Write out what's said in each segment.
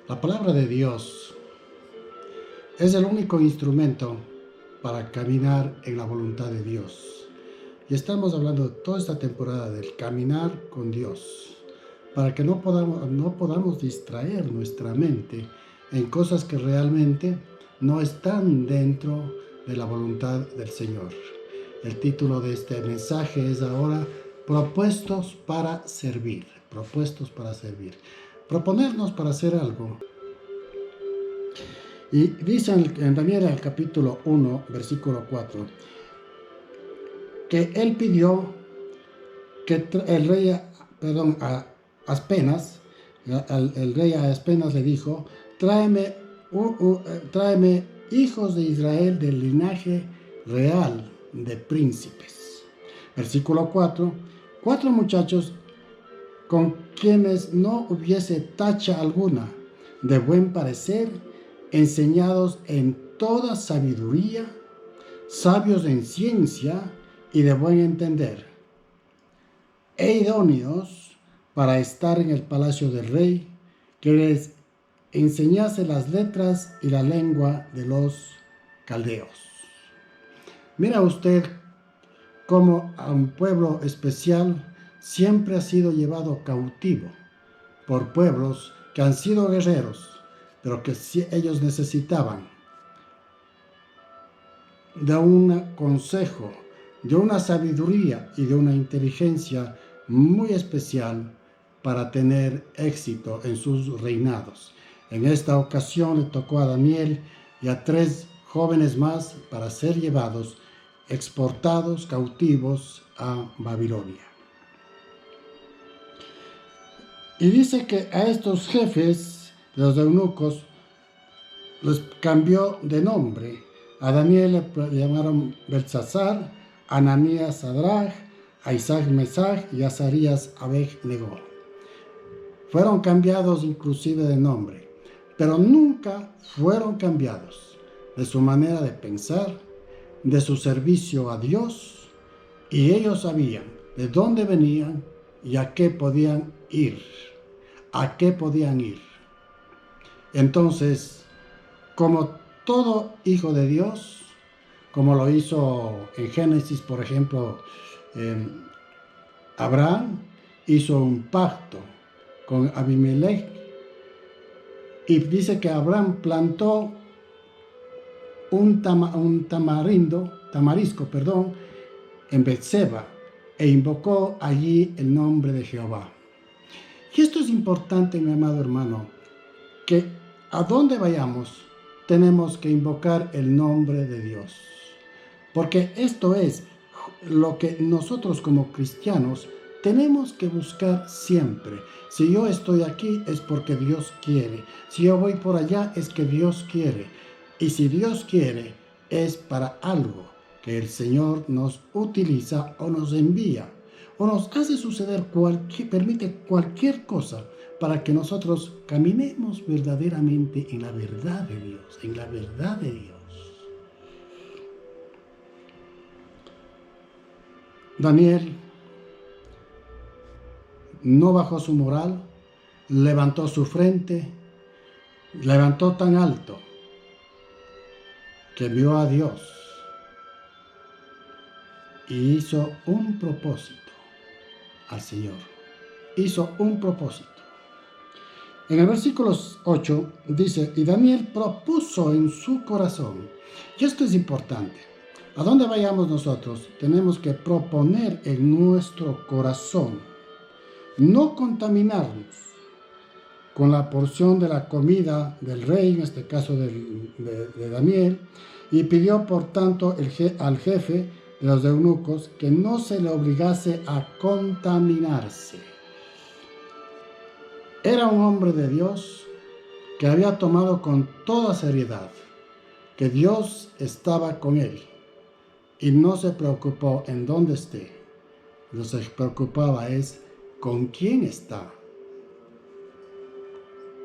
La palabra de Dios es el único instrumento para caminar en la voluntad de Dios. Y estamos hablando toda esta temporada del caminar con Dios, para que no podamos distraer nuestra mente en cosas que realmente no están dentro de la voluntad del Señor. El título de este mensaje es ahora Propuestos para servir. Propuestos para servir. Proponernos para hacer algo. Y dice en Daniel el capítulo 1, versículo 4, que él pidió que el rey, a Aspenas, el rey a Aspenas le dijo, tráeme hijos de Israel del linaje real de príncipes. Versículo 4, 4 muchachos con quienes no hubiese tacha alguna, de buen parecer, enseñados en toda sabiduría, sabios en ciencia y de buen entender, e idóneos para estar en el palacio del rey, que les enseñase las letras y la lengua de los caldeos. Mira usted cómo a un pueblo especial siempre ha sido llevado cautivo por pueblos que han sido guerreros, pero que ellos necesitaban de un consejo, de una sabiduría y de una inteligencia muy especial para tener éxito en sus reinados. En esta ocasión le tocó a Daniel y a 3 jóvenes más para ser llevados, exportados, cautivos a Babilonia. Y dice que a estos jefes, los eunucos, les cambió de nombre. A Daniel le llamaron Belsasar, a Ananías Sadrach, a Isaac Mesach y a Azarías Abed-Nego. Fueron cambiados inclusive de nombre, pero nunca fueron cambiados de su manera de pensar, de su servicio a Dios, y ellos sabían de dónde venían y a qué podían ir. ¿A qué podían ir? Entonces, como todo hijo de Dios, como lo hizo en Génesis, por ejemplo, Abraham hizo un pacto con Abimelech y dice que Abraham plantó un tamarisco, en Betseba e invocó allí el nombre de Jehová. Y esto es importante, mi amado hermano, que a donde vayamos tenemos que invocar el nombre de Dios. Porque esto es lo que nosotros como cristianos tenemos que buscar siempre. Si yo estoy aquí es porque Dios quiere. Si yo voy por allá es que Dios quiere. Y si Dios quiere es para algo que el Señor nos utiliza o nos envía o nos hace suceder permite cualquier cosa para que nosotros caminemos verdaderamente en la verdad de Dios, en la verdad de Dios. Daniel no bajó su moral, levantó su frente, levantó tan alto que vio a Dios y hizo un propósito al Señor. Hizo un propósito. En el versículo 8 dice, y Daniel propuso en su corazón. Y esto es importante. A donde vayamos nosotros, tenemos que proponer en nuestro corazón, no contaminarnos con la porción de la comida del rey, en este caso de Daniel, y pidió por tanto al jefe de los eunucos que no se le obligase a contaminarse. Era un hombre de Dios que había tomado con toda seriedad que Dios estaba con él y no se preocupó en dónde esté. Lo que se preocupaba es con quién está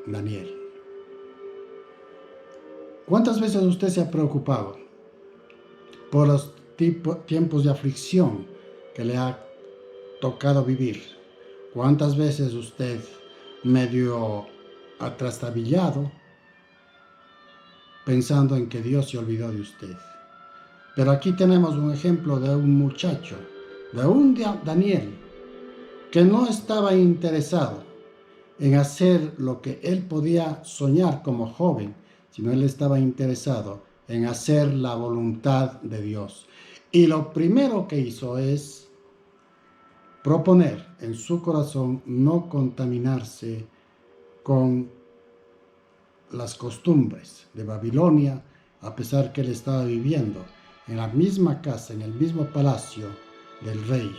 Daniel. ¿Cuántas veces usted se ha preocupado por los tiempos de aflicción que le ha tocado vivir? ¿Cuántas veces usted medio atrastabillado pensando en que Dios se olvidó de usted. Pero aquí tenemos un ejemplo de un muchacho, de un Daniel, que no estaba interesado en hacer lo que él podía soñar como joven, sino él estaba interesado en hacer la voluntad de Dios. Y lo primero que hizo es proponer en su corazón no contaminarse con las costumbres de Babilonia, a pesar que él estaba viviendo en la misma casa, en el mismo palacio del rey.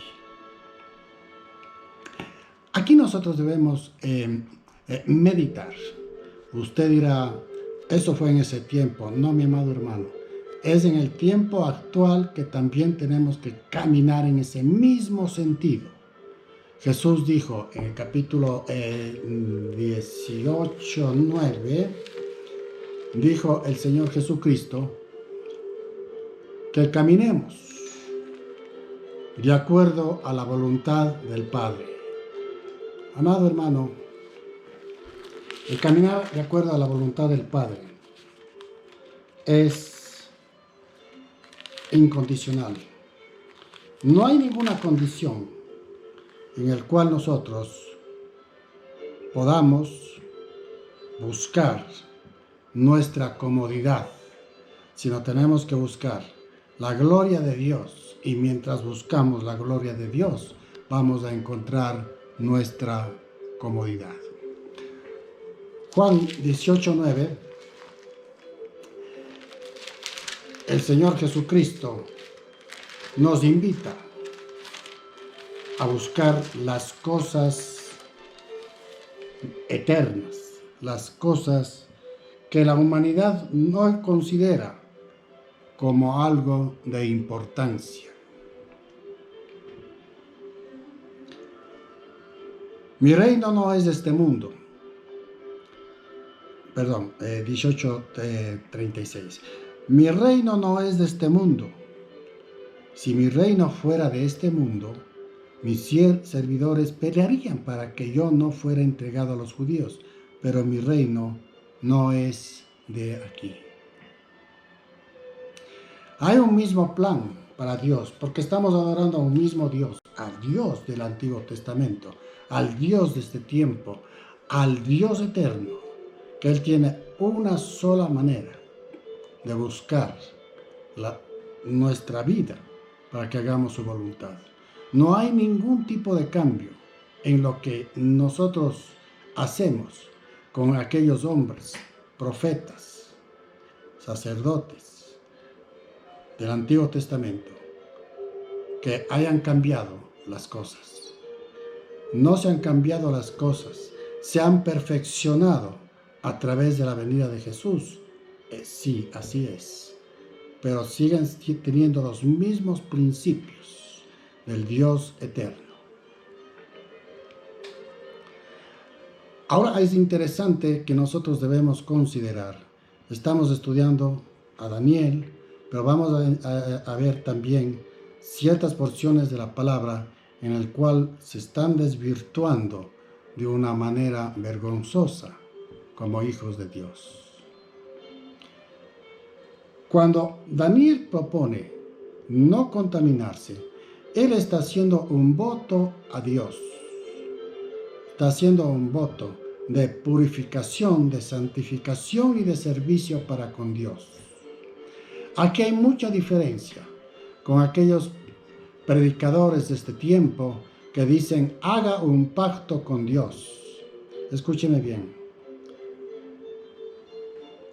Aquí nosotros debemos meditar. Usted dirá, eso fue en ese tiempo. No, mi amado hermano. Es en el tiempo actual que también tenemos que caminar en ese mismo sentido. Jesús dijo en el capítulo 18:9, dijo el Señor Jesucristo, que caminemos de acuerdo a la voluntad del Padre. Amado hermano, el caminar de acuerdo a la voluntad del Padre es incondicional. No hay ninguna condición en la cual nosotros podamos buscar nuestra comodidad, sino tenemos que buscar la gloria de Dios, y mientras buscamos la gloria de Dios, vamos a encontrar nuestra comodidad. Juan 18:9, el Señor Jesucristo nos invita a buscar las cosas eternas, las cosas que la humanidad no considera como algo de importancia. Mi reino no es de este mundo. 18:36. Mi reino no es de este mundo. Si mi reino fuera de este mundo, mis servidores pelearían para que yo no fuera entregado a los judíos, pero mi reino no es de aquí. Hay un mismo plan para Dios, porque estamos adorando a un mismo Dios, al Dios del Antiguo Testamento, al Dios de este tiempo, al Dios eterno, que Él tiene una sola manera de buscar nuestra vida para que hagamos su voluntad. No hay ningún tipo de cambio en lo que nosotros hacemos con aquellos hombres, profetas, sacerdotes del Antiguo Testamento, que hayan cambiado las cosas. No se han cambiado las cosas, se han perfeccionado a través de la venida de Jesús. Sí, así es. Pero siguen teniendo los mismos principios del Dios eterno. Ahora es interesante que nosotros debemos considerar, estamos estudiando a Daniel, pero vamos a ver también ciertas porciones de la palabra en el cual se están desvirtuando de una manera vergonzosa como hijos de Dios. Cuando Daniel propone no contaminarse, él está haciendo un voto a Dios. Está haciendo un voto de purificación, de santificación y de servicio para con Dios. Aquí hay mucha diferencia con aquellos predicadores de este tiempo que dicen, haga un pacto con Dios. Escúcheme bien.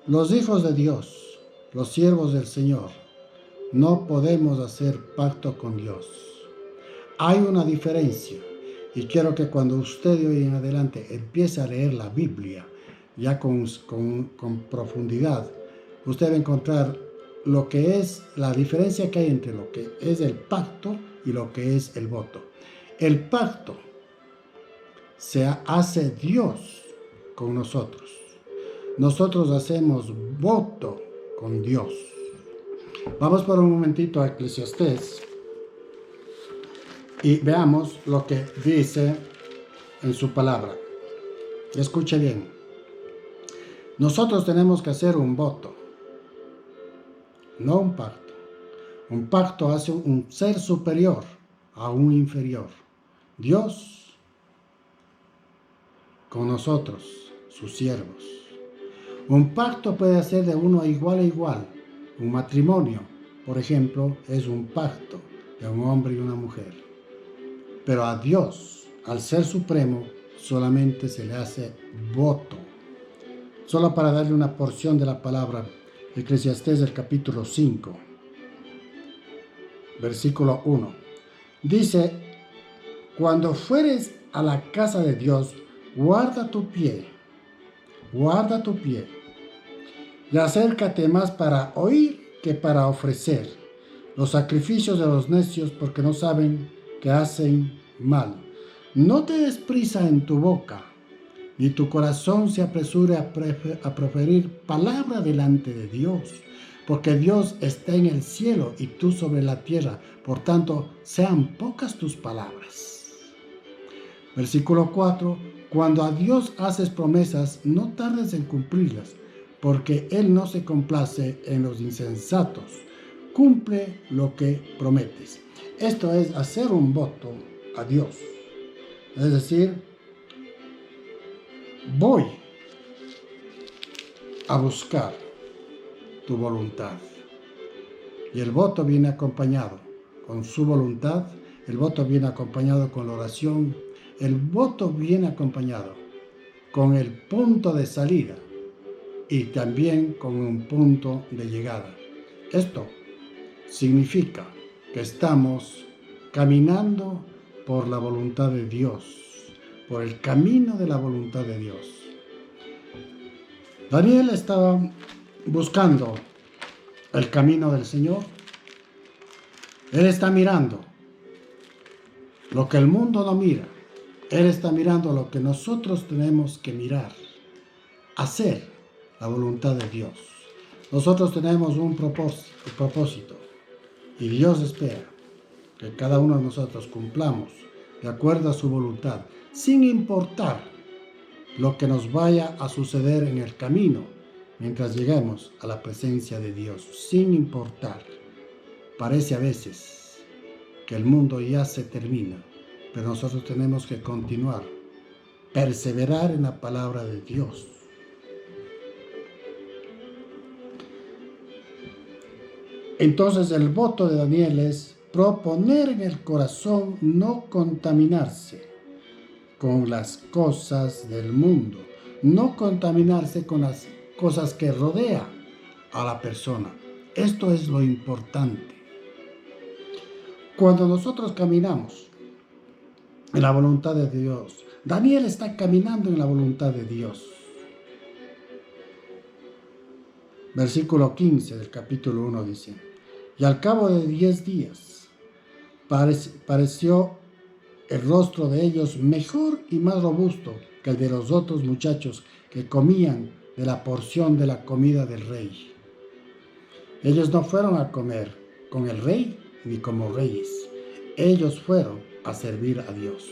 Los hijos de Dios, los siervos del Señor, no podemos hacer pacto con Dios. Hay una diferencia, y quiero que cuando usted de hoy en adelante empiece a leer la Biblia, ya con profundidad, usted va a encontrar lo que es la diferencia que hay entre lo que es el pacto y lo que es el voto. El pacto se hace Dios con nosotros. Nosotros hacemos voto con Dios. Vamos por un momentito a Eclesiastés y veamos lo que dice en su palabra. Escuche bien. Nosotros tenemos que hacer un voto, no un pacto. Un pacto hace un ser superior a un inferior. Dios con nosotros, sus siervos. Un pacto puede hacer de uno igual a igual. Un matrimonio, por ejemplo, es un pacto de un hombre y una mujer. Pero a Dios, al Ser Supremo, solamente se le hace voto. Solo para darle una porción de la palabra, Eclesiastés del capítulo 5, versículo 1. Dice, cuando fueres a la casa de Dios, guarda tu pie, y acércate más para oír que para ofrecer los sacrificios de los necios, porque no saben que hacen mal. No te des prisa en tu boca, ni tu corazón se apresure a proferir palabra delante de Dios, porque Dios está en el cielo y tú sobre la tierra, por tanto, sean pocas tus palabras. Versículo 4. Cuando a Dios haces promesas, no tardes en cumplirlas, porque Él no se complace en los insensatos. Cumple lo que prometes. Esto es hacer un voto a Dios. Es decir, voy a buscar tu voluntad. Y el voto viene acompañado con su voluntad, el voto viene acompañado con la oración, el voto viene acompañado con el punto de salida y también con un punto de llegada. Esto significa que estamos caminando por la voluntad de Dios, por el camino de la voluntad de Dios. Daniel estaba buscando el camino del Señor. Él está mirando lo que el mundo no mira. Él está mirando lo que nosotros tenemos que mirar. Hacer la voluntad de Dios. Nosotros tenemos un propósito y Dios espera que cada uno de nosotros cumplamos de acuerdo a su voluntad, sin importar lo que nos vaya a suceder en el camino mientras lleguemos a la presencia de Dios, sin importar. Parece a veces que el mundo ya se termina, pero nosotros tenemos que continuar, perseverar en la palabra de Dios. Entonces el voto de Daniel es proponer en el corazón no contaminarse con las cosas del mundo, no contaminarse con las cosas que rodean a la persona. Esto es lo importante. Cuando nosotros caminamos en la voluntad de Dios, Daniel está caminando en la voluntad de Dios. Versículo 15 del capítulo 1 dice, y al cabo de 10 días pareció el rostro de ellos mejor y más robusto que el de los otros muchachos que comían de la porción de la comida del rey. Ellos no fueron a comer con el rey ni como reyes. Ellos fueron a servir a Dios.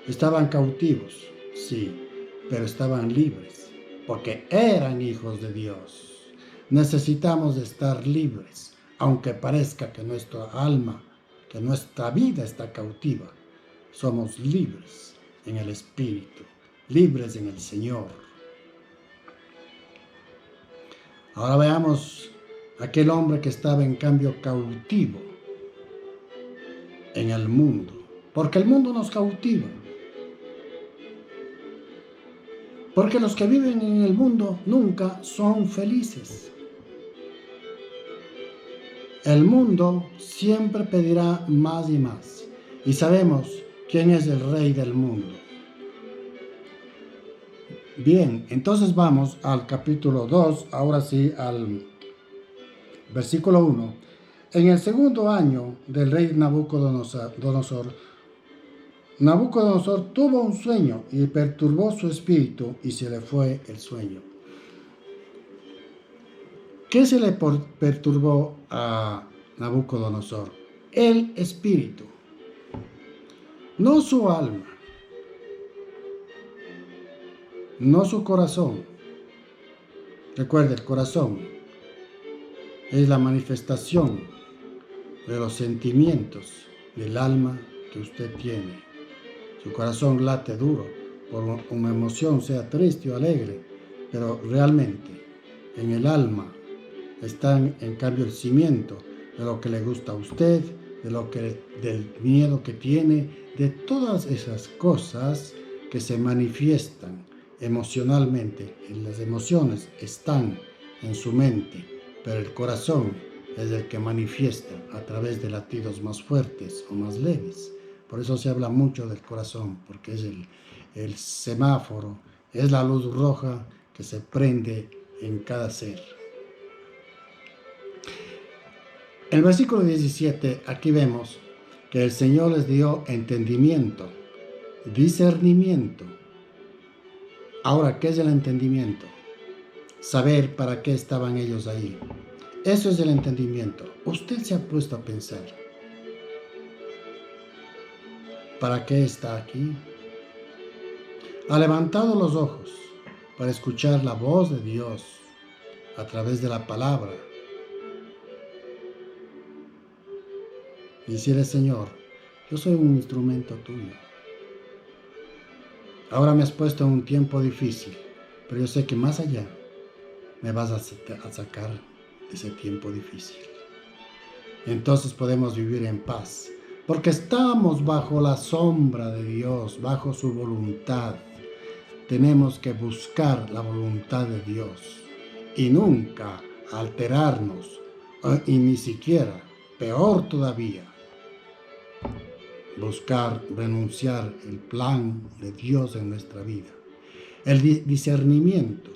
Estaban cautivos, sí, pero estaban libres, porque eran hijos de Dios. Necesitamos de estar libres, aunque parezca que nuestra alma, que nuestra vida está cautiva. Somos libres en el Espíritu, libres en el Señor. Ahora veamos aquel hombre que estaba en cambio cautivo en el mundo, porque el mundo nos cautiva. Porque los que viven en el mundo nunca son felices. El mundo siempre pedirá más y más. Y sabemos quién es el rey del mundo. Bien, entonces vamos al capítulo 2, ahora sí, al versículo 1. En el segundo año del rey Nabucodonosor, Nabucodonosor tuvo un sueño y perturbó su espíritu y se le fue el sueño. ¿Qué se le perturbó a Nabucodonosor? El espíritu, no su alma, no su corazón, Recuerde, el corazón es la manifestación de los sentimientos del alma que usted tiene. Su corazón late duro por una emoción, sea triste o alegre, pero realmente en el alma está en cambio el cimiento de lo que le gusta a usted, del miedo que tiene, de todas esas cosas que se manifiestan emocionalmente. Y las emociones están en su mente, pero el corazón es el que manifiesta a través de latidos más fuertes o más leves. Por eso se habla mucho del corazón, porque es el semáforo, es la luz roja que se prende en cada ser. En el versículo 17, aquí vemos que el Señor les dio entendimiento, discernimiento. Ahora, ¿qué es el entendimiento? Saber para qué estaban ellos ahí. Eso es el entendimiento. Usted se ha puesto a pensar, ¿para qué está aquí? Ha levantado los ojos para escuchar la voz de Dios a través de la palabra. Y decirle, Señor, yo soy un instrumento tuyo. Ahora me has puesto en un tiempo difícil, pero yo sé que más allá me vas a sacar de ese tiempo difícil. Entonces podemos vivir en paz, porque estamos bajo la sombra de Dios, bajo su voluntad. Tenemos que buscar la voluntad de Dios y nunca alterarnos, y ni siquiera, peor todavía, buscar renunciar el plan de Dios en nuestra vida. El discernimiento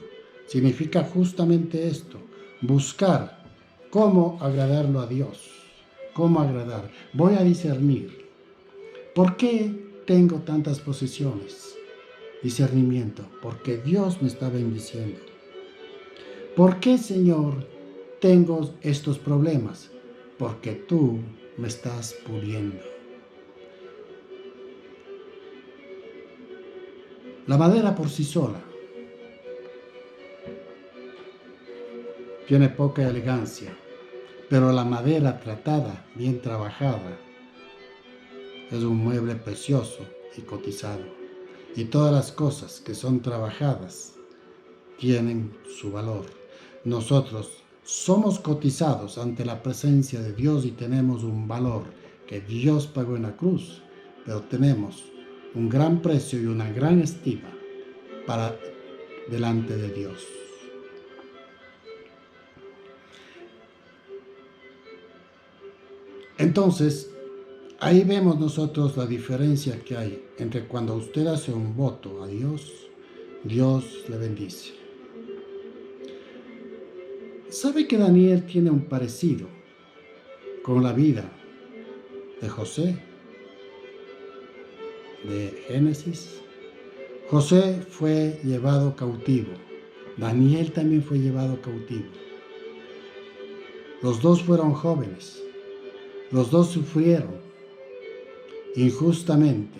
significa justamente esto, buscar cómo agradarlo a Dios, cómo agradar. Voy a discernir. ¿Por qué tengo tantas posesiones? Discernimiento, porque Dios me está bendiciendo. ¿Por qué, Señor, tengo estos problemas? Porque tú me estás puliendo. La madera por sí sola tiene poca elegancia, pero la madera tratada, bien trabajada, es un mueble precioso y cotizado. Y todas las cosas que son trabajadas tienen su valor. Nosotros somos cotizados ante la presencia de Dios y tenemos un valor que Dios pagó en la cruz, pero tenemos un gran precio y una gran estima para delante de Dios. Entonces, ahí vemos nosotros la diferencia que hay entre cuando usted hace un voto a Dios, Dios le bendice. ¿Sabe que Daniel tiene un parecido con la vida de José, de Génesis? José fue llevado cautivo. Daniel también fue llevado cautivo. Los dos fueron jóvenes. Los dos sufrieron injustamente,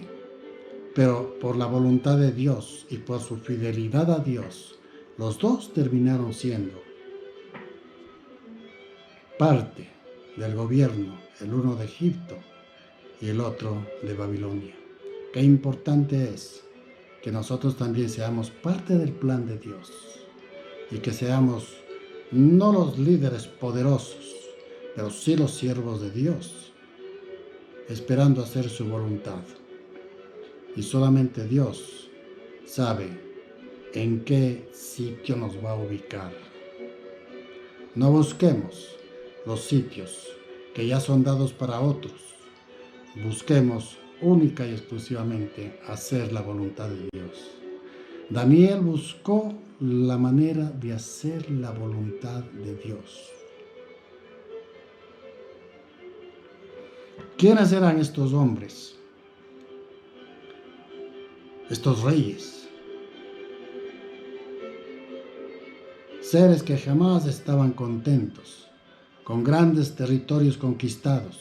pero por la voluntad de Dios y por su fidelidad a Dios, los dos terminaron siendo parte del gobierno, el uno de Egipto y el otro de Babilonia. Qué importante es que nosotros también seamos parte del plan de Dios y que seamos no los líderes poderosos, pero sí los siervos de Dios, esperando hacer su voluntad. Y solamente Dios sabe en qué sitio nos va a ubicar. No busquemos los sitios que ya son dados para otros. Busquemos única y exclusivamente hacer la voluntad de Dios. Daniel buscó la manera de hacer la voluntad de Dios. ¿Quiénes eran estos hombres? Estos reyes. Seres que jamás estaban contentos, con grandes territorios conquistados,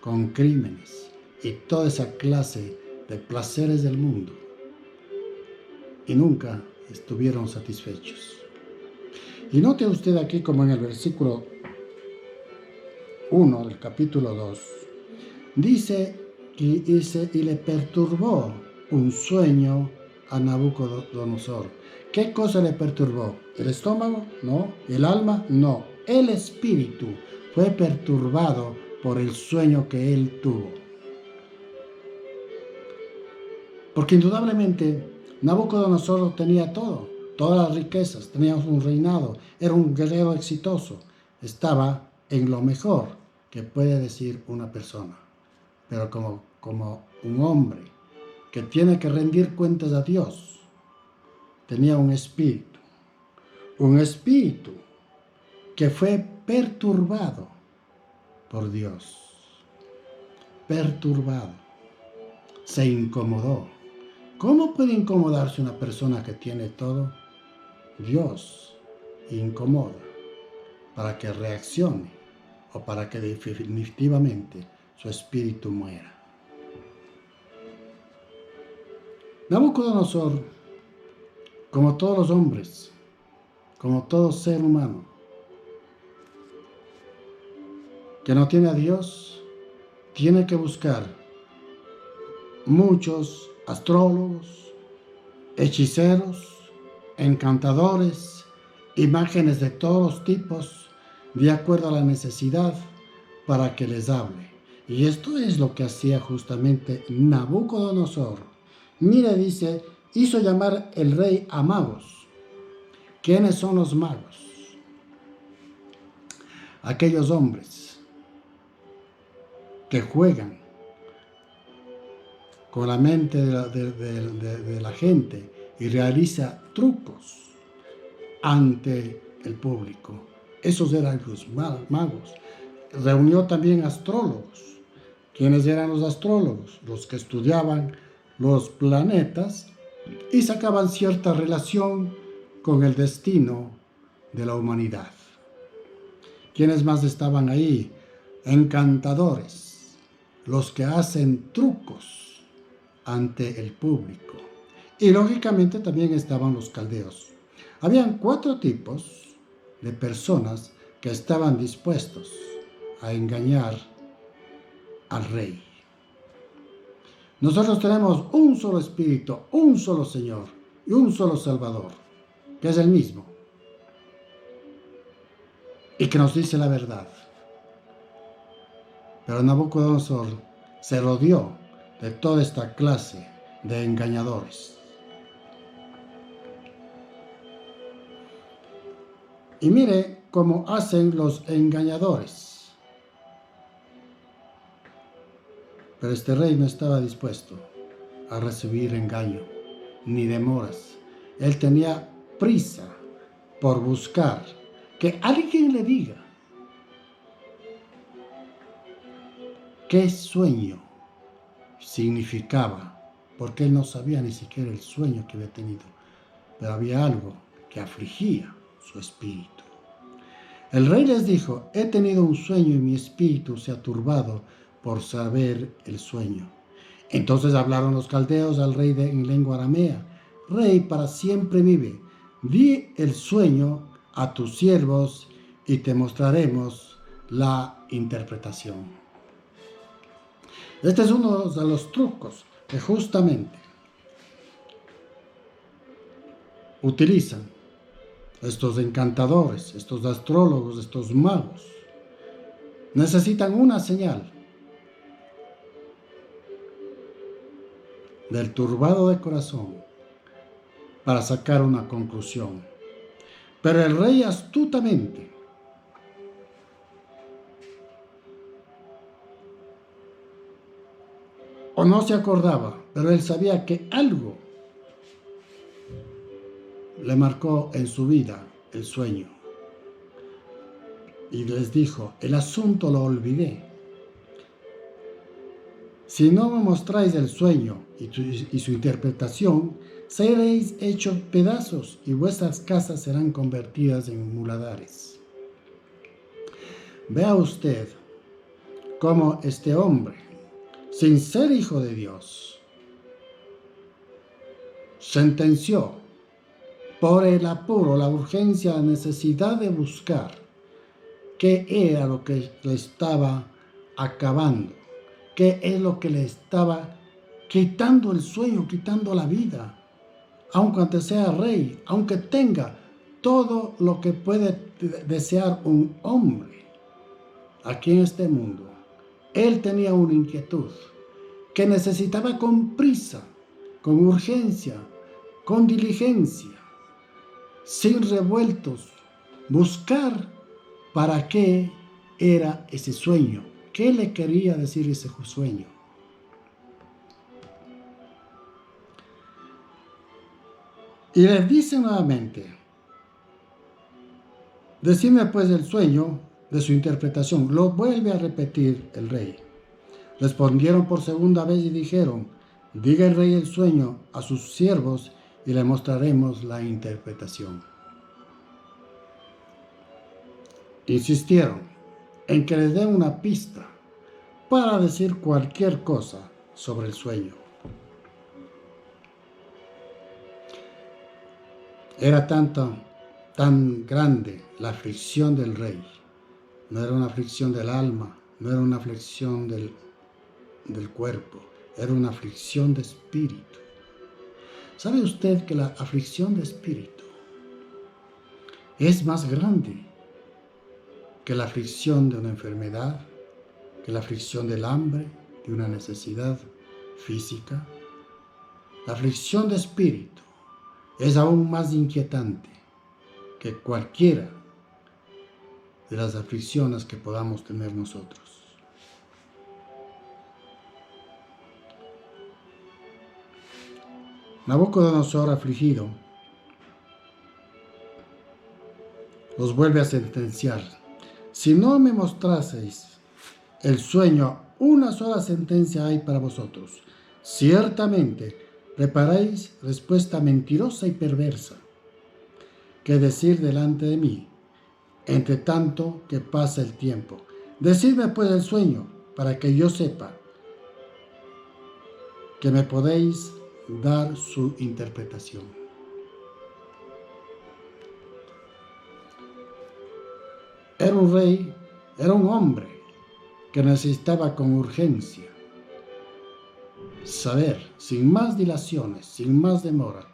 con crímenes y toda esa clase de placeres del mundo, y nunca estuvieron satisfechos. Y note usted aquí como en el versículo 1 del capítulo 2, dice y le perturbó un sueño a Nabucodonosor. ¿Qué cosa le perturbó? ¿El estómago? No. ¿El alma? No. El espíritu fue perturbado por el sueño que él tuvo. Porque indudablemente Nabucodonosor tenía todo, todas las riquezas, tenía un reinado, era un guerrero exitoso, estaba en lo mejor que puede decir una persona. Pero como un hombre que tiene que rendir cuentas a Dios, tenía un espíritu que fue perturbado por Dios, perturbado, se incomodó. ¿Cómo puede incomodarse una persona que tiene todo? Dios incomoda para que reaccione o para que definitivamente su espíritu muera. Nabucodonosor, como todos los hombres, como todo ser humano que no tiene a Dios, tiene que buscar muchos astrólogos, hechiceros, encantadores, imágenes de todos los tipos, de acuerdo a la necesidad, para que les hable. Y esto es lo que hacía justamente Nabucodonosor. Mire, dice, hizo llamar el rey a magos. ¿Quiénes son los magos? Aquellos hombres que juegan con la mente de la gente y realiza trucos ante el público. Esos eran los magos. Reunió también astrólogos. ¿Quiénes eran los astrólogos? Los que estudiaban los planetas y sacaban cierta relación con el destino de la humanidad. ¿Quiénes más estaban ahí? Encantadores, los que hacen trucos ante el público. Y lógicamente también estaban los caldeos. Habían 4 tipos de personas que estaban dispuestos a engañar al rey. Nosotros tenemos un solo Espíritu, un solo Señor y un solo Salvador, que es el mismo, y que nos dice la verdad. Pero Nabucodonosor se rodeó de toda esta clase de engañadores. Y mire cómo hacen los engañadores. Pero este rey no estaba dispuesto a recibir engaño, ni demoras. Él tenía prisa por buscar que alguien le diga qué sueño significaba, porque él no sabía ni siquiera el sueño que había tenido, pero había algo que afligía su espíritu. El rey les dijo: he tenido un sueño y mi espíritu se ha turbado por saber el sueño. Entonces hablaron los caldeos al rey en lengua aramea: Rey, para siempre vive, di el sueño a tus siervos y te mostraremos la interpretación. Este es uno de los trucos que justamente utilizan estos encantadores, estos astrólogos, estos magos. Necesitan una señal del turbado de corazón para sacar una conclusión. Pero el rey astutamente o no se acordaba, pero él sabía que algo le marcó en su vida el sueño. Y les dijo: el asunto lo olvidé. Si no me mostráis el sueño y su interpretación, seréis hechos pedazos y vuestras casas serán convertidas en muladares. Vea usted cómo este hombre, sin ser hijo de Dios, sentenció por el apuro, la urgencia, la necesidad de buscar qué era lo que le estaba acabando, qué es lo que le estaba quitando el sueño, quitando la vida, aunque sea rey, aunque tenga todo lo que puede desear un hombre aquí en este mundo. Él tenía una inquietud que necesitaba con prisa, con urgencia, con diligencia, sin revueltos, buscar para qué era ese sueño, qué le quería decir ese sueño. Y les dice nuevamente, decidme pues el sueño de su interpretación. Lo vuelve a repetir el rey. Respondieron por segunda vez y dijeron, diga el rey el sueño a sus siervos y le mostraremos la interpretación. Insistieron en que les den una pista para decir cualquier cosa sobre el sueño. Era tan grande la aflicción del rey. No era una aflicción del alma, no era una aflicción del cuerpo, era una aflicción de espíritu. ¿Sabe usted que la aflicción de espíritu es más grande que la aflicción de una enfermedad, que la aflicción del hambre, de una necesidad física? La aflicción de espíritu es aún más inquietante que cualquiera de las aflicciones que podamos tener nosotros. Nabucodonosor, afligido, los vuelve a sentenciar. Si no me mostraseis el sueño, una sola sentencia hay para vosotros. Ciertamente preparáis respuesta mentirosa y perversa, que decir delante de mí, entre tanto que pasa el tiempo. Decidme pues el sueño, para que yo sepa que me podéis dar su interpretación. Era un rey, era un hombre que necesitaba con urgencia saber, sin más dilaciones, sin más demora,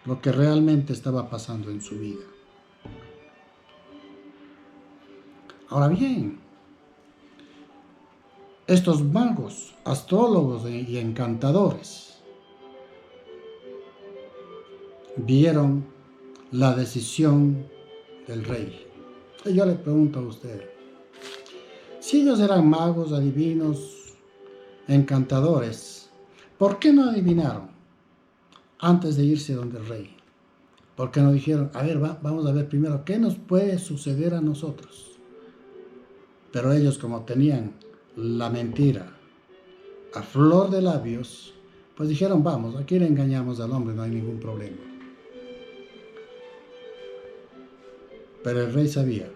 lo que realmente estaba pasando en su vida. Ahora bien, estos magos, astrólogos y encantadores vieron la decisión del rey. Y yo le pregunto a usted, si ellos eran magos, adivinos, encantadores, ¿por qué no adivinaron antes de irse donde el rey? ¿Por qué no dijeron, a ver, vamos a ver primero qué nos puede suceder a nosotros? Pero ellos, como tenían la mentira a flor de labios, pues dijeron, vamos, aquí le engañamos al hombre, no hay ningún problema. Pero el rey sabía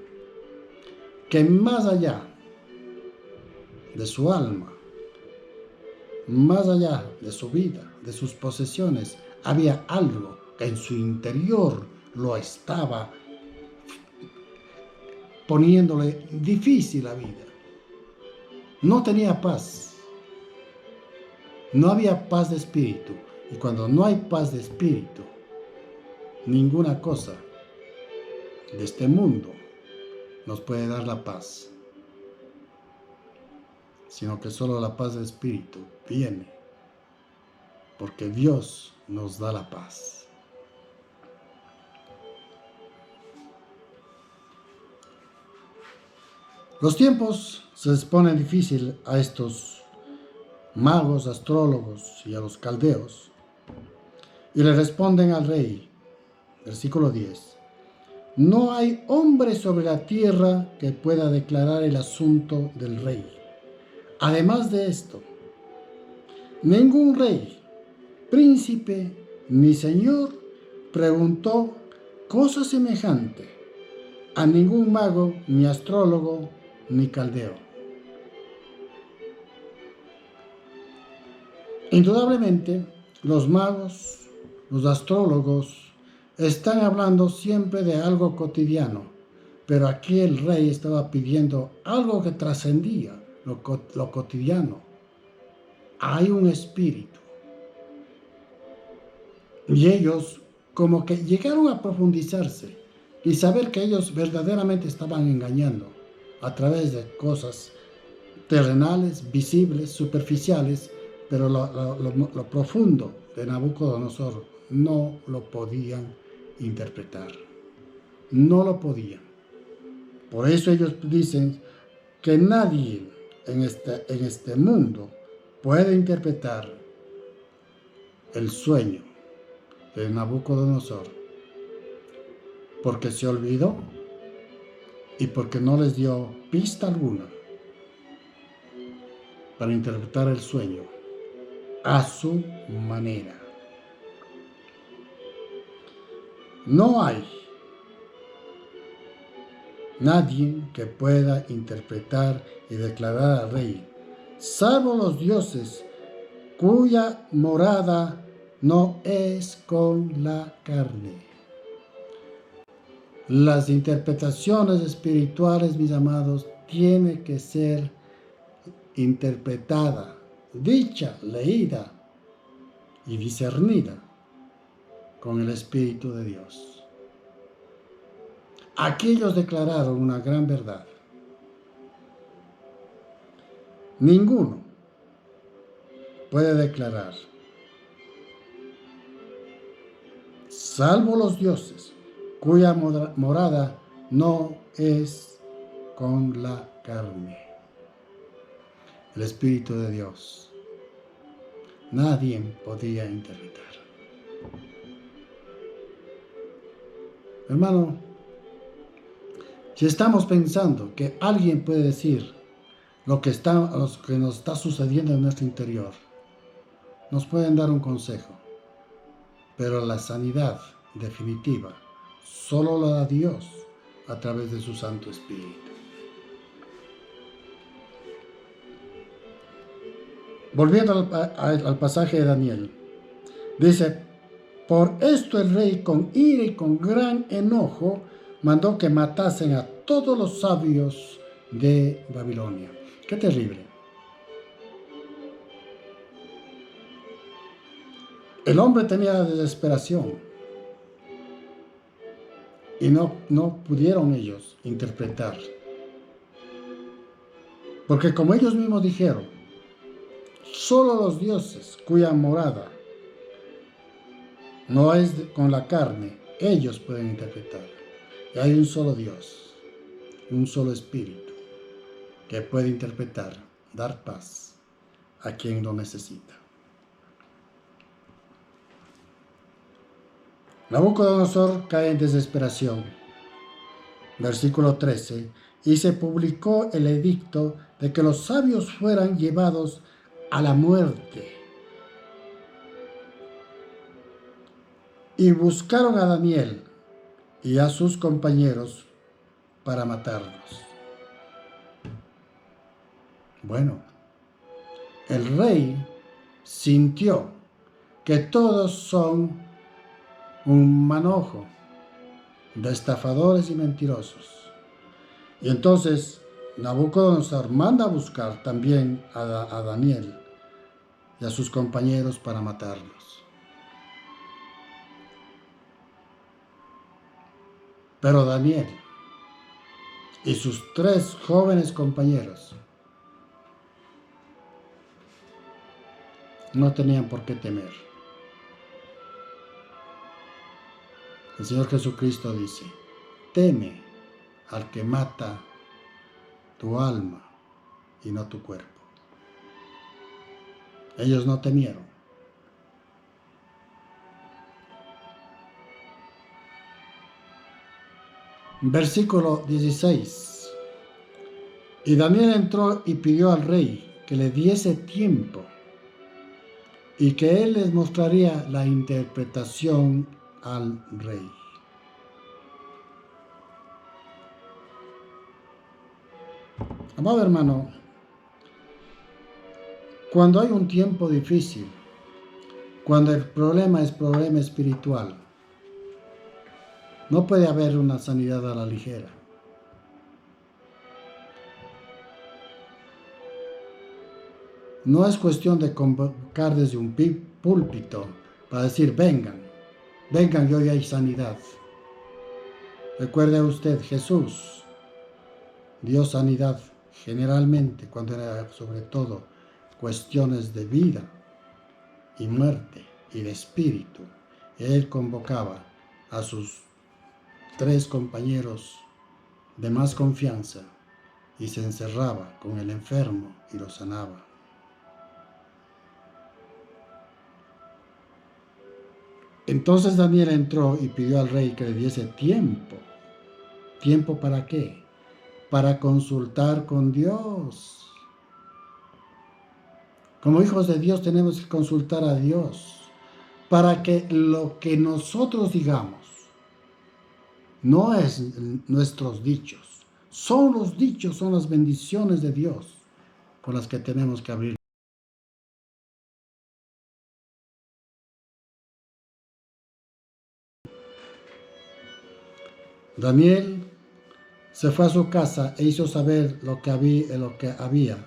que más allá de su alma, más allá de su vida, de sus posesiones, había algo que en su interior lo estaba poniéndole difícil la vida. No tenía paz. No había paz de espíritu. Y cuando no hay paz de espíritu, ninguna cosa de este mundo nos puede dar la paz, sino que solo la paz de espíritu viene porque Dios nos da la paz. Los tiempos se les ponen difícil a estos magos, astrólogos y a los caldeos, y le responden al rey, versículo 10, no hay hombre sobre la tierra que pueda declarar el asunto del rey. Además de esto, ningún rey, príncipe ni señor preguntó cosa semejante a ningún mago, ni astrólogo, ni caldeo. Indudablemente, los magos, los astrólogos Están hablando siempre de algo cotidiano, pero aquí el rey estaba pidiendo algo que trascendía lo cotidiano. Hay un espíritu. Y ellos como que llegaron a profundizarse y saber que ellos verdaderamente estaban engañando a través de cosas terrenales, visibles, superficiales, pero lo profundo de Nabucodonosor no lo podían interpretar. No lo podían. Por eso ellos dicen que nadie en este mundo puede interpretar el sueño de Nabucodonosor, porque se olvidó y porque no les dio pista alguna para interpretar el sueño a su manera. No hay nadie que pueda interpretar y declarar al rey, salvo los dioses cuya morada no es con la carne. Las interpretaciones espirituales, mis amados, tienen que ser interpretada, dicha, leída y discernida con el Espíritu de Dios. Aquellos declararon una gran verdad. Ninguno puede declarar, salvo los dioses, cuya morada no es con la carne. El Espíritu de Dios. Nadie podía interpretar. Hermano, si estamos pensando que alguien puede decir lo que nos está sucediendo en nuestro interior, nos pueden dar un consejo, pero la sanidad definitiva solo la da Dios a través de su Santo Espíritu. Volviendo al pasaje de Daniel, dice: por esto el rey, con ira y con gran enojo, mandó que matasen a todos los sabios de Babilonia. ¡Qué terrible! El hombre tenía desesperación y no pudieron ellos interpretar. Porque como ellos mismos dijeron, solo los dioses cuya morada no es con la carne, ellos pueden interpretar. Y hay un solo Dios, un solo Espíritu, que puede interpretar, dar paz a quien lo necesita. Nabucodonosor cae en desesperación. Versículo 13. Y se publicó el edicto de que los sabios fueran llevados a la muerte. Y buscaron a Daniel y a sus compañeros para matarlos. Bueno, el rey sintió que todos son un manojo de estafadores y mentirosos. Y entonces Nabucodonosor manda a buscar también a Daniel y a sus compañeros para matarlos. Pero Daniel y sus 3 jóvenes compañeros no tenían por qué temer. El Señor Jesucristo dice: teme al que mata tu alma y no tu cuerpo. Ellos no temieron. Versículo 16. Y Daniel entró y pidió al rey que le diese tiempo y que él les mostraría la interpretación al rey. Amado hermano, cuando hay un tiempo difícil, cuando el problema es problema espiritual, No puede haber una sanidad a la ligera. No es cuestión de convocar desde un púlpito para decir, vengan, vengan y hoy hay sanidad. Recuerde usted, Jesús dio sanidad generalmente cuando era sobre todo cuestiones de vida y muerte y de espíritu. Él convocaba a sus 3 compañeros de más confianza y se encerraba con el enfermo y lo sanaba. Entonces Daniel entró y pidió al rey que le diese tiempo. ¿Tiempo para qué? Para consultar con Dios. Como hijos de Dios tenemos que consultar a Dios para que lo que nosotros digamos no es nuestros dichos, son los dichos, son las bendiciones de Dios por las que tenemos que abrir. Daniel se fue a su casa e hizo saber lo que había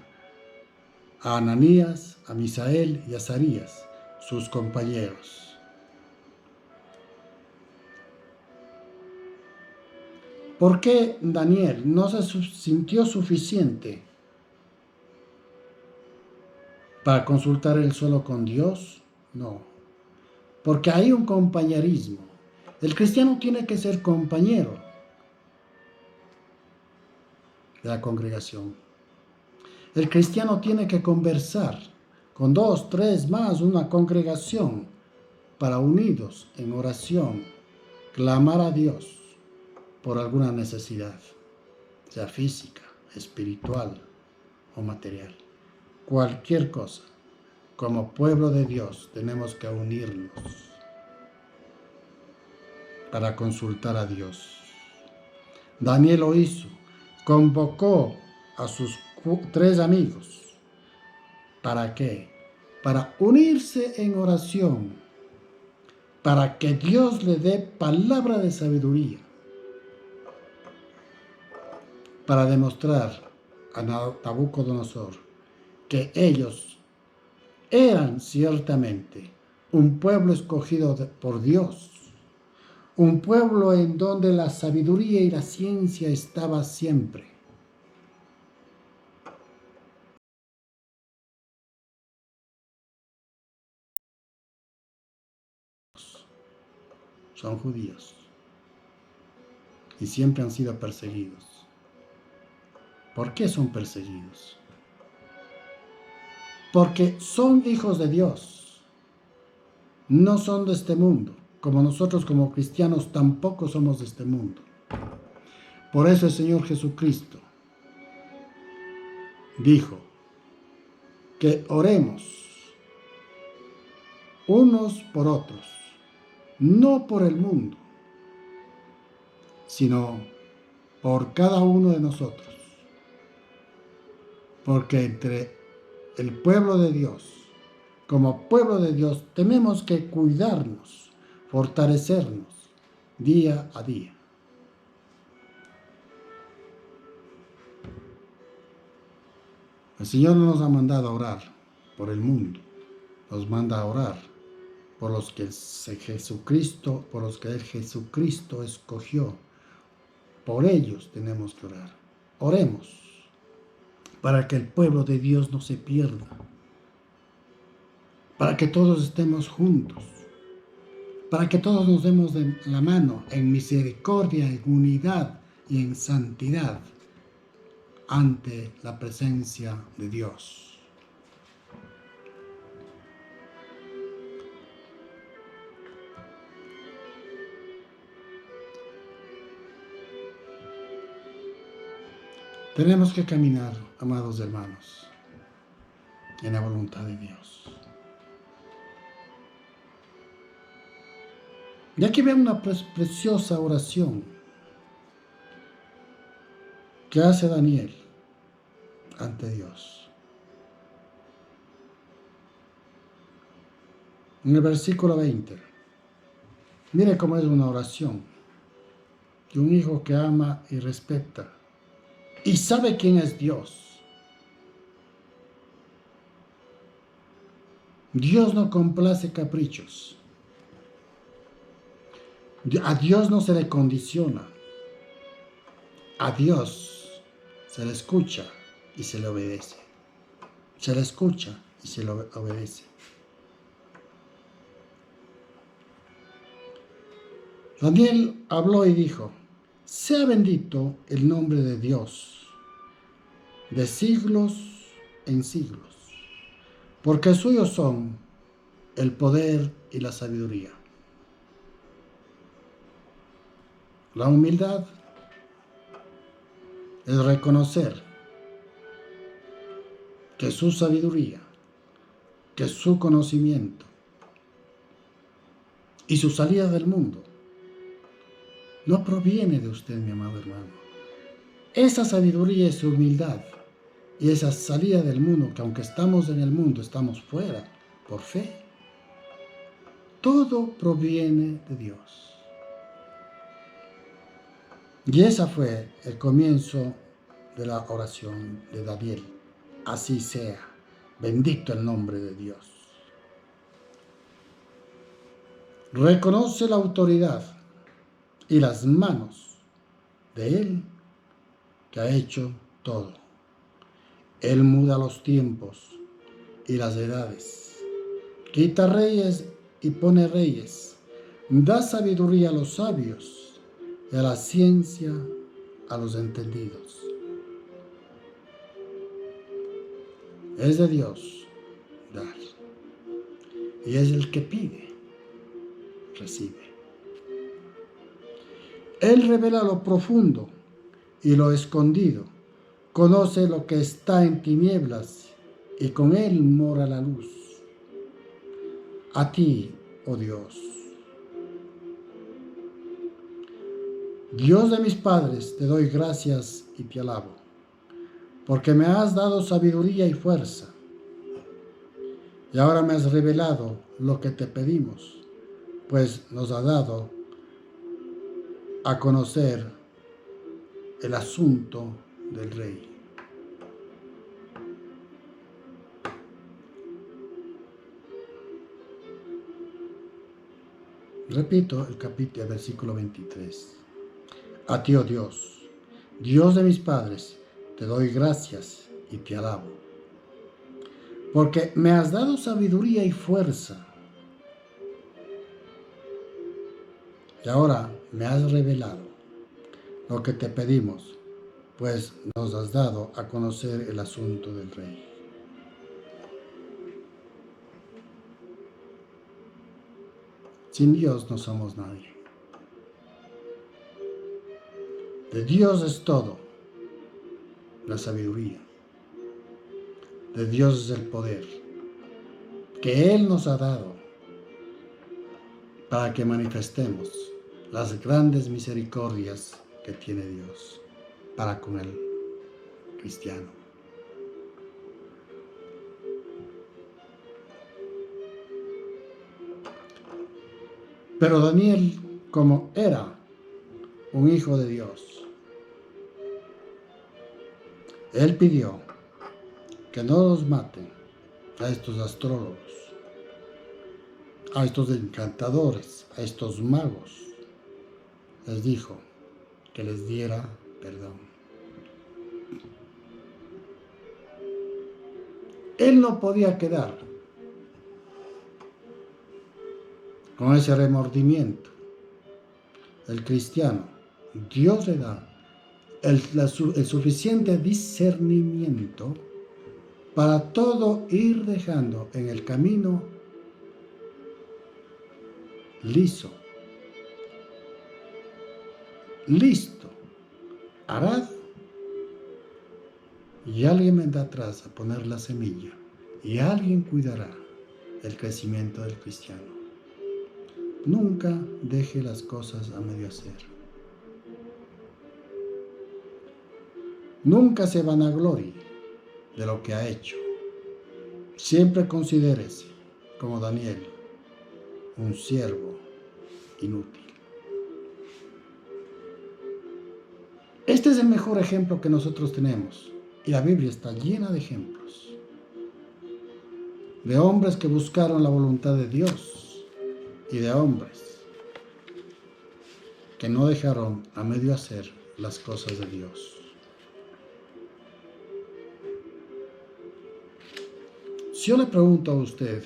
a Ananías, a Misael y a Azarías, sus compañeros. ¿Por qué Daniel no se sintió suficiente para consultar él solo con Dios? No, porque hay un compañerismo. El cristiano tiene que ser compañero de la congregación. El cristiano tiene que conversar con 2, 3 más, una congregación, para unidos en oración, clamar a Dios por alguna necesidad, sea física, espiritual o material. Cualquier cosa, como pueblo de Dios, tenemos que unirnos para consultar a Dios. Daniel lo hizo, convocó a sus 3 amigos. ¿Para qué? Para unirse en oración, para que Dios le dé palabra de sabiduría, para demostrar a Nabucodonosor que ellos eran ciertamente un pueblo escogido por Dios, un pueblo en donde la sabiduría y la ciencia estaba siempre. Son judíos y siempre han sido perseguidos. ¿Por qué son perseguidos? Porque son hijos de Dios, no son de este mundo, como nosotros como cristianos tampoco somos de este mundo. Por eso el Señor Jesucristo dijo que oremos unos por otros, no por el mundo, sino por cada uno de nosotros. Porque entre el pueblo de Dios, como pueblo de Dios, tenemos que cuidarnos, fortalecernos día a día. El Señor no nos ha mandado a orar por el mundo, nos manda a orar por los que Jesucristo, por los que Jesucristo escogió. Por ellos tenemos que orar. Oremos para que el pueblo de Dios no se pierda, para que todos estemos juntos, para que todos nos demos de la mano en misericordia, en unidad y en santidad ante la presencia de Dios. Tenemos que caminar, amados hermanos, en la voluntad de Dios. Y aquí veo una preciosa oración que hace Daniel ante Dios. En el versículo 20, mire cómo es una oración. que un hijo que ama y respeta y sabe quién es Dios. Dios no complace caprichos. A Dios no se le condiciona. A Dios se le escucha y se le obedece. Se le escucha y se le obedece. Daniel habló y dijo: sea bendito el nombre de Dios de siglos en siglos, porque suyos son el poder y la sabiduría. La humildad es reconocer que su sabiduría, que su conocimiento y su salida del mundo no proviene de usted, mi amado hermano. Esa sabiduría y su humildad y esa salida del mundo, que aunque estamos en el mundo, estamos fuera por fe, todo proviene de Dios. Y ese fue el comienzo de la oración de Daniel. Así sea, bendito el nombre de Dios. Reconoce la autoridad y las manos de Él que ha hecho todo. Él muda los tiempos y las edades, quita reyes y pone reyes, da sabiduría a los sabios y a la ciencia a los entendidos. Es de Dios dar, y es el que pide, recibe. Él revela lo profundo y lo escondido, conoce lo que está en tinieblas, y con Él mora la luz. A ti, oh Dios, Dios de mis padres, te doy gracias y te alabo, porque me has dado sabiduría y fuerza, y ahora me has revelado lo que te pedimos, pues nos ha dado a conocer el asunto del rey. Repito el versículo 23. A ti, oh Dios, Dios de mis padres, te doy gracias y te alabo, porque me has dado sabiduría y fuerza, y ahora me has revelado lo que te pedimos, pues nos has dado a conocer el asunto del rey. Sin Dios no somos nadie. De Dios es todo, la sabiduría. De Dios es el poder que Él nos ha dado para que manifestemos las grandes misericordias que tiene Dios para con el cristiano. Pero Daniel, como era un hijo de Dios, él pidió que no los maten a estos astrólogos, a estos encantadores, a estos magos. Les dijo que les diera perdón. Él no podía quedar con ese remordimiento. El cristiano, Dios le da el suficiente discernimiento para todo ir dejando en el camino liso, listo, arad, y alguien vendrá atrás a poner la semilla, y alguien cuidará el crecimiento del cristiano. Nunca deje las cosas a medio hacer. Nunca se vanaglorie de lo que ha hecho. Siempre considérese, como Daniel, un siervo inútil. Este es el mejor ejemplo que nosotros tenemos. Y la Biblia está llena de ejemplos. De hombres que buscaron la voluntad de Dios. Y de hombres que no dejaron a medio hacer las cosas de Dios. Si yo le pregunto a usted,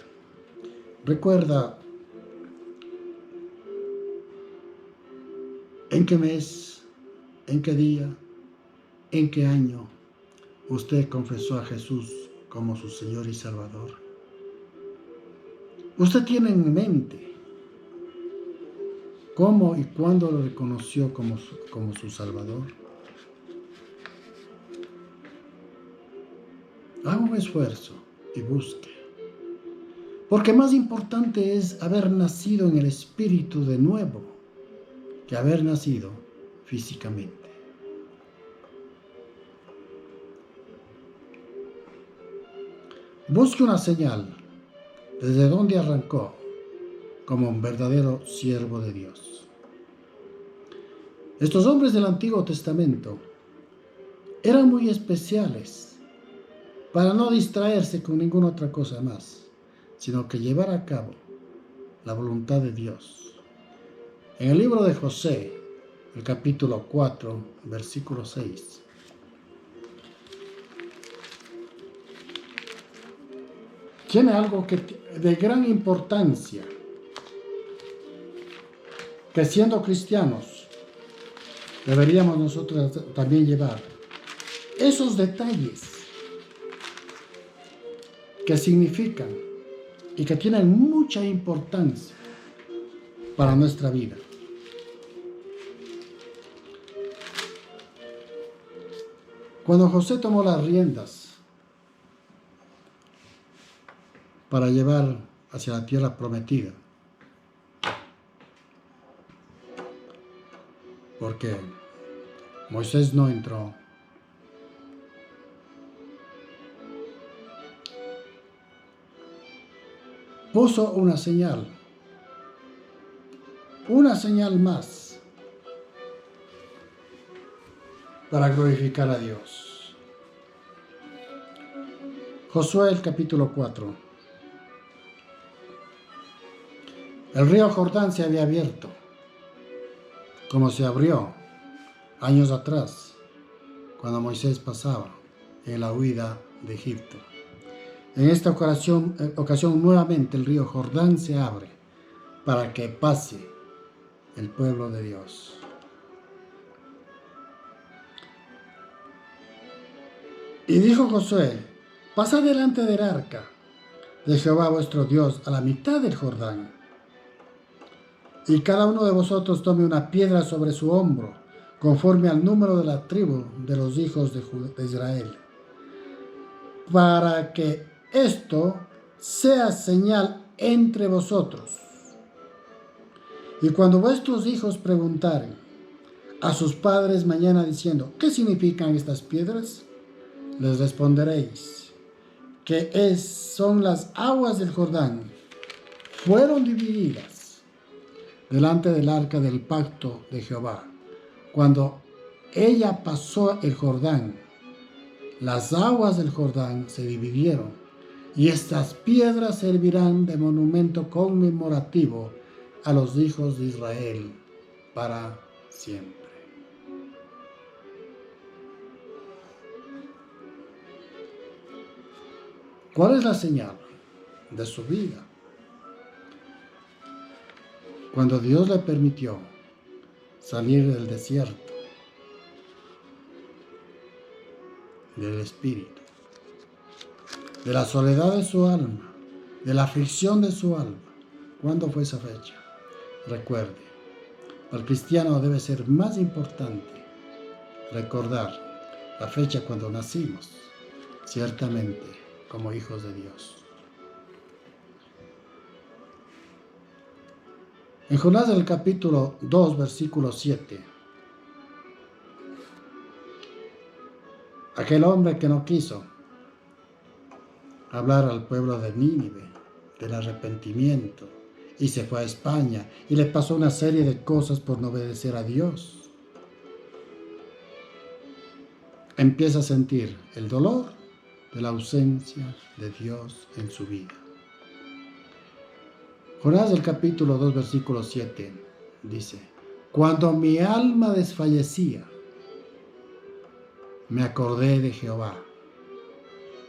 ¿recuerda en qué mes, en qué día, en qué año usted confesó a Jesús como su Señor y Salvador? ¿Usted tiene en mente cómo y cuándo lo reconoció como su Salvador? Haga un esfuerzo y busque. Porque más importante es haber nacido en el Espíritu de nuevo que haber nacido físicamente. Busque una señal desde donde arrancó como un verdadero siervo de Dios. Estos hombres del Antiguo Testamento eran muy especiales para no distraerse con ninguna otra cosa más, sino que llevar a cabo la voluntad de Dios. En el libro de José, el capítulo 4, versículo 6, tiene algo de gran importancia, que siendo cristianos deberíamos nosotros también llevar esos detalles que significan y que tienen mucha importancia para nuestra vida. Cuando José tomó las riendas para llevar hacia la tierra prometida, porque Moisés no entró, puso una señal más para glorificar a Dios. Josué, el capítulo 4. El río Jordán se había abierto, como se abrió años atrás, cuando Moisés pasaba en la huida de Egipto. En esta ocasión nuevamente el río Jordán se abre para que pase el pueblo de Dios. Y dijo Josué: pasad delante del arca de Jehová vuestro Dios a la mitad del Jordán, y cada uno de vosotros tome una piedra sobre su hombro, conforme al número de la tribu de los hijos de Israel, para que esto sea señal entre vosotros. Y cuando vuestros hijos preguntaren a sus padres mañana diciendo: ¿qué significan estas piedras?, les responderéis que son las aguas del Jordán, fueron divididas delante del arca del pacto de Jehová. Cuando ella pasó el Jordán, las aguas del Jordán se dividieron, y estas piedras servirán de monumento conmemorativo a los hijos de Israel para siempre. ¿Cuál es la señal de su vida? Cuando Dios le permitió salir del desierto, del espíritu, de la soledad de su alma, de la aflicción de su alma. ¿Cuándo fue esa fecha? Recuerde, para el cristiano debe ser más importante recordar la fecha cuando nacimos, ciertamente como hijos de Dios. En Jonás del capítulo 2, versículo 7, aquel hombre que no quiso hablar al pueblo de Nínive del arrepentimiento y se fue a España y le pasó una serie de cosas por no obedecer a Dios. empieza a sentir el dolor de la ausencia de Dios en su vida. Jonás, del capítulo 2, versículo 7, dice: cuando mi alma desfallecía, me acordé de Jehová,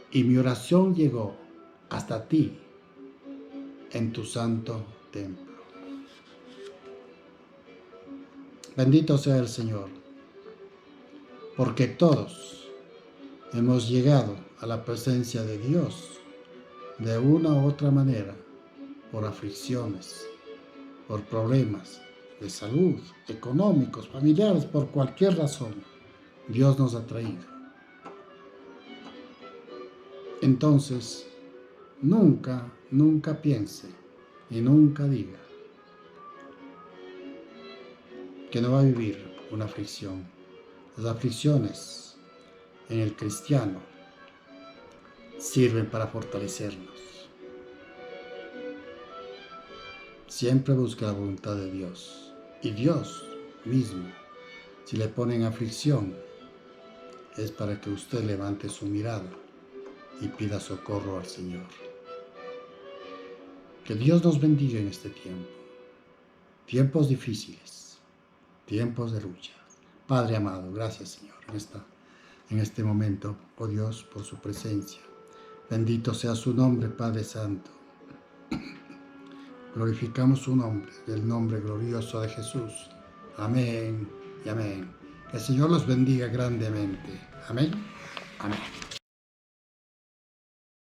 y mi oración llegó hasta ti en tu santo templo. Bendito sea el Señor, porque todos hemos llegado a la presencia de Dios de una u otra manera, por aflicciones, por problemas de salud, económicos, familiares, por cualquier razón. Dios nos ha traído. Entonces, nunca piense y nunca diga que no va a vivir una aflicción. Las aflicciones en el cristiano sirven para fortalecernos. Siempre busque la voluntad de Dios. Y Dios mismo, si le ponen aflicción, es para que usted levante su mirada y pida socorro al Señor. Que Dios nos bendiga en este tiempo. Tiempos difíciles, tiempos de lucha. Padre amado, gracias, Señor, en este momento, oh Dios, por su presencia. Bendito sea su nombre, Padre Santo. Glorificamos su nombre, el nombre glorioso de Jesús. Amén y amén. Que el Señor los bendiga grandemente. Amén. Amén.